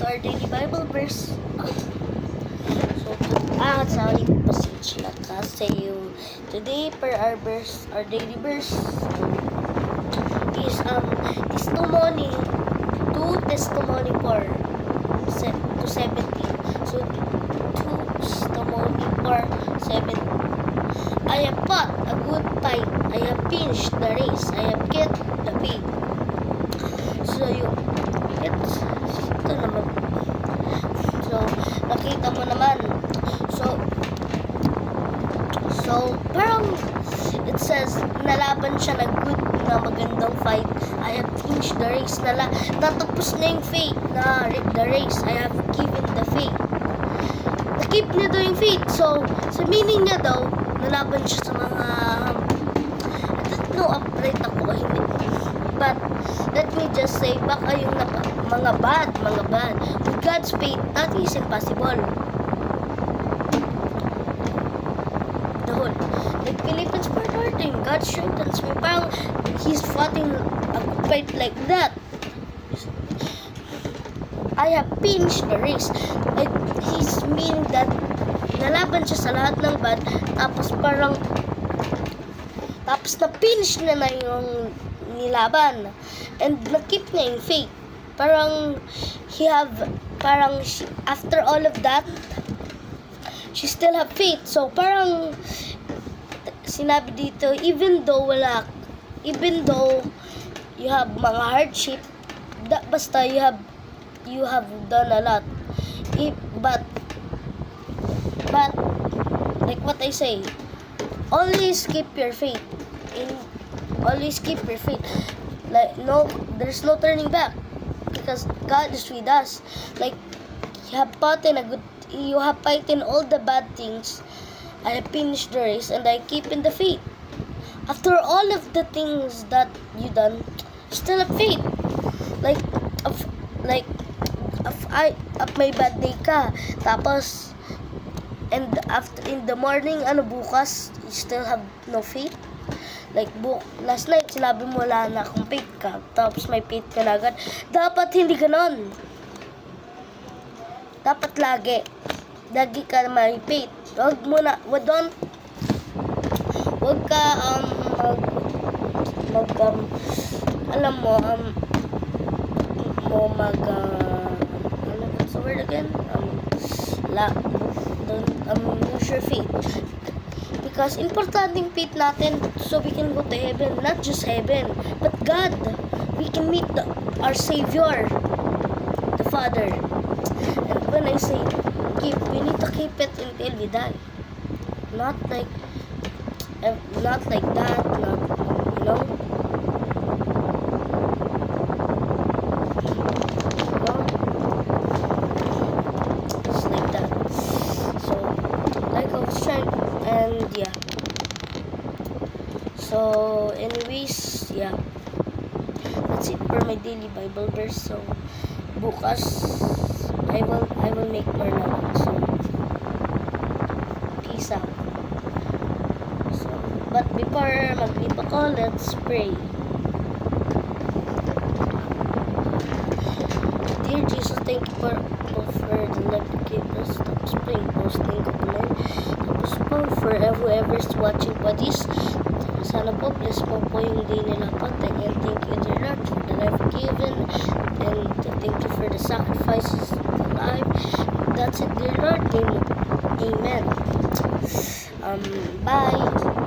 our daily Bible verse. Sorry, passage na kasi yung today per our verse, our daily verse is testimony to testimony 4 to 17. So 2 testimony 4:17. I have fought a good fight. I have finished the race. I have kept the faith. So ito naman. So nakita mo naman. So parang it says nalaban siya na good na magandang fight. I have finished the race. Natapos na yung faith na the race. I have given the faith. Nakip niya daw yung faith. So sa meaning niya daw, nalaban siya sa mga I don't know upright ako hindi. But let me just say, baka yung mga bad. With God's faith, nothing is impossible. The whole, like Philippians 4:13, God strengthens me. Parang He's fighting a fight like that. I have finished the race. Like, He's meaning that nalaban siya sa lahat ng bad, tapos na-finish na yung nilaban. And na-keep niya yung faith. After all of that, she still have faith. So, parang, sinabi dito, even though you have mga hardship, basta you have done a lot. But, like what I say, always keep your faith. Always keep your faith. Like, there's no turning back. Because God is with us. Like, you have fought in all the bad things. I have finished the race and I keep in the faith. After all of the things that you done, still have faith. Like may bad day ka, tapos and after in the morning bukas you still have no faith. Like last night sinabi mo wala na akong faith ka, tapos may faith ka na agad. Dapat hindi ganon. Dapat lagi ka may faith. Wag ka what's the word again? Don't lose your faith. Because importante yung faith natin so we can go to heaven. Not just heaven, but God. We can meet our Savior, the Father. And when I say we need to keep it until we die. Not like that, you know? Just like that. So, like I was trying, and yeah. So, anyways, yeah. That's it for my daily Bible verse. So, bukas, I will make more naman. So, peace out. So, but before mag-leave ako, let's pray. Dear Jesus, thank you for the love you gave us. Tapos po yung posting ko po. Tapos po, for whoever's watching po this, sana po, bless po yung day nila po. And thank you, dear Lord, for the life given. And thank you for the sacrifices of the life. That's it, dear Lord. Amen. Bye.